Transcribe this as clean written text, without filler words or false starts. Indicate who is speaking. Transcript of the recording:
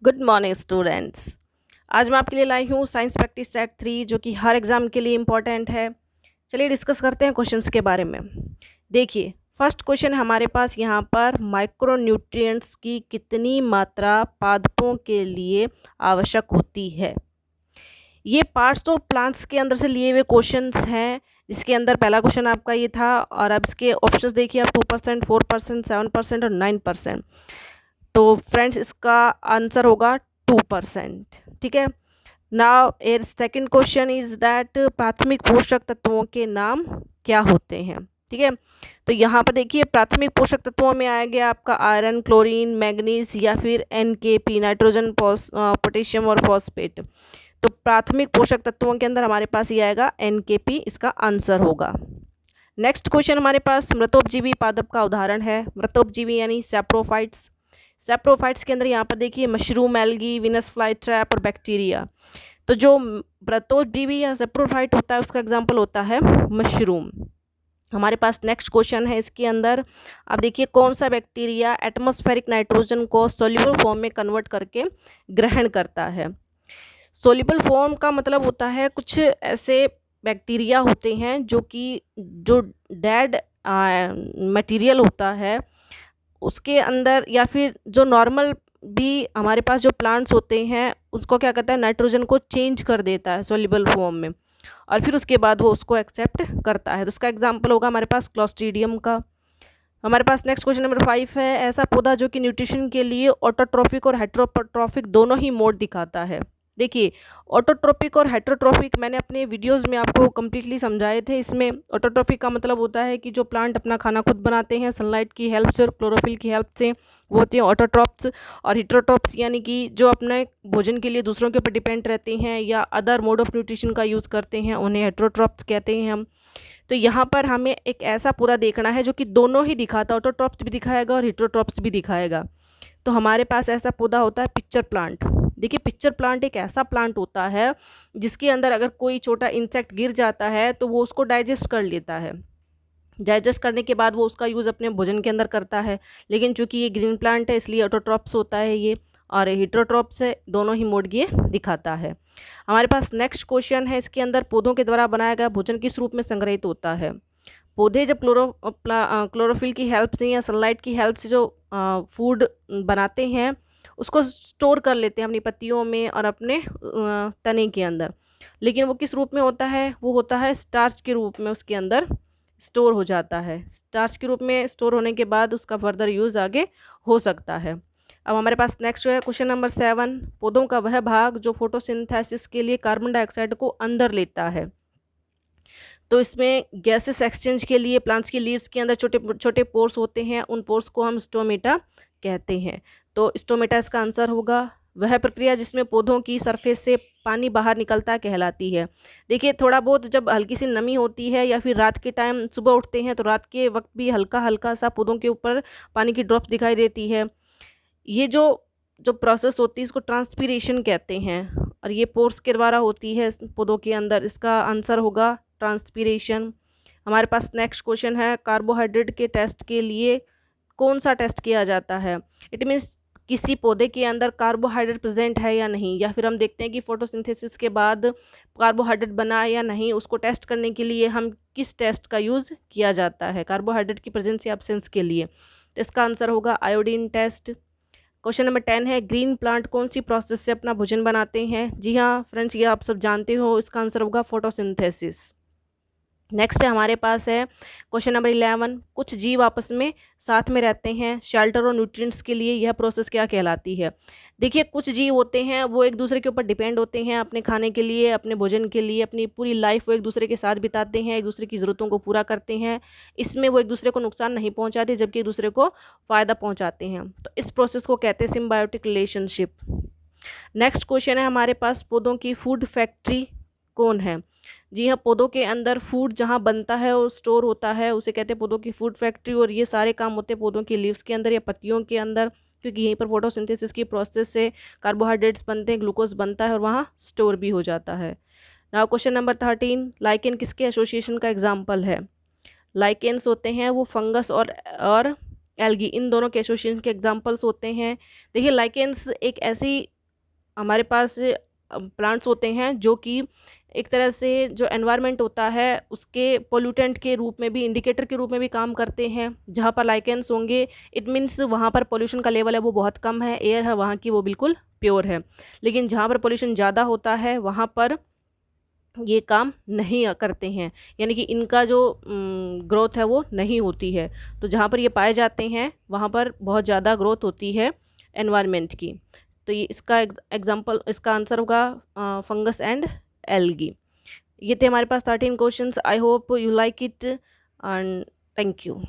Speaker 1: Good morning students. आज मैं आपके लिए लाई हूँ साइंस प्रैक्टिस सेट 3 जो कि हर एग्ज़ाम के लिए इम्पॉर्टेंट है। चलिए डिस्कस करते हैं क्वेश्चंस के बारे में। देखिए, फर्स्ट क्वेश्चन हमारे पास यहाँ पर माइक्रोन्यूट्रिएंट्स की कितनी मात्रा पादपों के लिए आवश्यक होती है। ये पार्ट्स ऑफ प्लांट्स के अंदर से लिए हुए क्वेश्चंस हैं, जिसके अंदर पहला क्वेश्चन आपका ये था। और अब इसके ऑप्शंस देखिए आप 2%, 4%, 7% और 9%। तो फ्रेंड्स इसका आंसर होगा 2%। ठीक है। नाउ एर सेकंड क्वेश्चन इज दैट प्राथमिक पोषक तत्वों के नाम क्या होते हैं। ठीक है। तो यहाँ पर देखिए प्राथमिक पोषक तत्वों में आएगा आपका आयरन, क्लोरीन, मैग्नीज या फिर एनकेपी, नाइट्रोजन, पोटेशियम और फॉस्फेट। तो प्राथमिक पोषक तत्वों के अंदर हमारे पास ये आएगा एनकेपी, इसका आंसर होगा। नेक्स्ट क्वेश्चन हमारे पास मृतोपजीवी पादप का उदाहरण है। मृतोपजीवी यानी सैप्रोफाइट्स। सैप्रोफाइट्स के अंदर यहाँ पर देखिए mushroom, algae, Venus fly trap और बैक्टीरिया। तो जो मृतोपजीवी या सैप्रोफाइट होता है उसका एग्जाम्पल होता है मशरूम। हमारे पास नेक्स्ट क्वेश्चन है इसके अंदर। अब देखिए कौन सा बैक्टीरिया एटमॉस्फेरिक नाइट्रोजन को सोल्यूबल फॉर्म में कन्वर्ट करके ग्रहण करता है। सोल्यूबल फॉर्म का मतलब होता है कुछ ऐसे बैक्टीरिया होते हैं जो डेड मटेरियल होता है उसके अंदर, या फिर जो नॉर्मल भी हमारे पास जो प्लांट्स होते हैं उसको क्या कहता है, नाइट्रोजन को चेंज कर देता है सोल्यूबल फॉर्म में, और फिर उसके बाद वो उसको एक्सेप्ट करता है। तो उसका एग्जांपल होगा हमारे पास क्लॉस्ट्रीडियम का। हमारे पास नेक्स्ट क्वेश्चन नंबर 5 है। ऐसा पौधा जो कि न्यूट्रिशन के लिए ऑटोट्रॉफिक और हेट्रोट्रॉफिक दोनों ही मोड दिखाता है। देखिए ऑटोट्रॉपिक और हेट्रोट्रॉफिक मैंने अपने वीडियोस में आपको कम्प्लीटली समझाए थे। इसमें ऑटोट्रॉपिक का मतलब होता है कि जो प्लांट अपना खाना खुद बनाते हैं सनलाइट की हेल्प से और क्लोरोफिल की हेल्प से, वो होते हैं ऑटोट्रॉप्स। और हेट्रोट्रॉप्स यानी कि जो अपने भोजन के लिए दूसरों के ऊपर डिपेंड रहते हैं या अदर मोड ऑफ न्यूट्रिशन का यूज़ करते हैं, उन्हें हेट्रोट्रॉप्स कहते हैं हम। तो यहाँ पर हमें एक ऐसा पौधा देखना है जो कि दोनों ही दिखाता है, ऑटोट्रॉप्स भी दिखाएगा और हेट्रोट्रॉप्स भी दिखाएगा। तो हमारे पास ऐसा पौधा होता है पिक्चर प्लांट। देखिए पिक्चर प्लांट एक ऐसा प्लांट होता है जिसके अंदर अगर कोई छोटा इंसेक्ट गिर जाता है तो वो उसको डाइजेस्ट कर लेता है। डाइजेस्ट करने के बाद वो उसका यूज़ अपने भोजन के अंदर करता है। लेकिन चूंकि ये ग्रीन प्लांट है इसलिए ऑटोट्रॉप्स होता है ये, और हेट्रोट्रॉप्स है, दोनों ही मोड ये दिखाता है। हमारे पास नेक्स्ट क्वेश्चन है। इसके अंदर पौधों के द्वारा बनाया गया भोजन किस रूप में संग्रहित होता है। पौधे जब क्लोरोफिल की हेल्प से या सनलाइट की हेल्प से जो फूड बनाते हैं उसको स्टोर कर लेते हैं अपनी पत्तियों में और अपने तने के अंदर। लेकिन वो किस रूप में होता है, वो होता है स्टार्च के रूप में, उसके अंदर स्टोर हो जाता है। स्टार्च के रूप में स्टोर होने के बाद उसका फर्दर यूज़ आगे हो सकता है। अब हमारे पास नेक्स्ट जो है क्वेश्चन नंबर 7। पौधों का वह भाग जो फोटोसिंथेसिस के लिए कार्बन डाइऑक्साइड को अंदर लेता है। तो इसमें गैसेस एक्सचेंज के लिए प्लांट्स की लीव्स के अंदर छोटे छोटे पोर्स होते हैं, उन पोर्स को हम स्टोमेटा कहते हैं। तो स्टोमेटा इसका आंसर होगा। वह प्रक्रिया जिसमें पौधों की सरफेस से पानी बाहर निकलता कहलाती है। देखिए थोड़ा बहुत जब हल्की सी नमी होती है या फिर रात के टाइम सुबह उठते हैं तो रात के वक्त भी हल्का हल्का सा पौधों के ऊपर पानी की ड्रॉप्स दिखाई देती है। ये जो जो प्रोसेस होती है इसको ट्रांसपीरेशन कहते हैं, और ये पोर्स के द्वारा होती है पौधों के अंदर। इसका आंसर होगा ट्रांसपीरेशन। हमारे पास नेक्स्ट क्वेश्चन है। कार्बोहाइड्रेट के टेस्ट के लिए कौन सा टेस्ट किया जाता है। इट मीन्स किसी पौधे के अंदर कार्बोहाइड्रेट प्रेजेंट है या नहीं, या फिर हम देखते हैं कि फोटोसिंथेसिस के बाद कार्बोहाइड्रेट बना या नहीं, उसको टेस्ट करने के लिए हम किस टेस्ट का यूज़ किया जाता है कार्बोहाइड्रेट की प्रेजेंस या एब्सेंस के लिए। तो इसका आंसर होगा आयोडीन टेस्ट। क्वेश्चन नंबर 10 है। ग्रीन प्लांट कौन सी प्रोसेस से अपना भोजन बनाते हैं। जी हाँ फ्रेंड्स, ये आप सब जानते हो, इसका आंसर होगा फोटोसिंथेसिस। नेक्स्ट है हमारे पास है क्वेश्चन नंबर 11। कुछ जीव आपस में साथ में रहते हैं शेल्टर और न्यूट्रिएंट्स के लिए, यह प्रोसेस क्या कहलाती है। देखिए कुछ जीव होते हैं वो एक दूसरे के ऊपर डिपेंड होते हैं अपने खाने के लिए, अपने भोजन के लिए, अपनी पूरी लाइफ वो एक दूसरे के साथ बिताते हैं, एक दूसरे की ज़रूरतों को पूरा करते हैं। इसमें वो एक दूसरे को नुकसान नहीं पहुंचाते जबकि एक दूसरे को फ़ायदा पहुंचाते हैं। तो इस प्रोसेस को कहते हैं सिम्बायोटिक रिलेशनशिप। नेक्स्ट क्वेश्चन है हमारे पास। पौधों की फूड फैक्ट्री कौन है। जी हाँ, पौधों के अंदर फूड जहाँ बनता है और स्टोर होता है उसे कहते हैं पौधों की फूड फैक्ट्री। और ये सारे काम होते हैं पौधों की लीव्स के अंदर या पत्तियों के अंदर, क्योंकि यहीं पर फोटोसिंथेसिस की प्रोसेस से कार्बोहाइड्रेट्स बनते हैं, ग्लूकोज बनता है और वहाँ स्टोर भी हो जाता है। Now question number 13। लाइकेन किसके एसोसिएशन का एग्जाम्पल है। लाइकेन्स होते हैं वो फंगस और एल्गी, इन दोनों के एसोसिएशन के एग्जांपल्स होते हैं। देखिए लाइकेंस एक ऐसी हमारे पास प्लांट्स होते हैं जो कि एक तरह से जो एनवायरनमेंट होता है उसके पोल्यूटेंट के रूप में भी, इंडिकेटर के रूप में भी काम करते हैं। जहाँ पर लाइकेंस होंगे इट मीन्स वहाँ पर पोल्यूशन का लेवल है वो बहुत कम है, एयर है वहाँ की वो बिल्कुल प्योर है। लेकिन जहाँ पर पोल्यूशन ज़्यादा होता है वहाँ पर ये काम नहीं करते हैं, यानी कि इनका जो ग्रोथ है वो नहीं होती है। तो जहाँ पर ये पाए जाते हैं वहाँ पर बहुत ज़्यादा ग्रोथ होती है एनवायरनमेंट की। तो ये इसका एग्जांपल, इसका आंसर होगा फंगस एंड एल्गी। ये थे हमारे पास 13 questions. I hope you like it and thank you.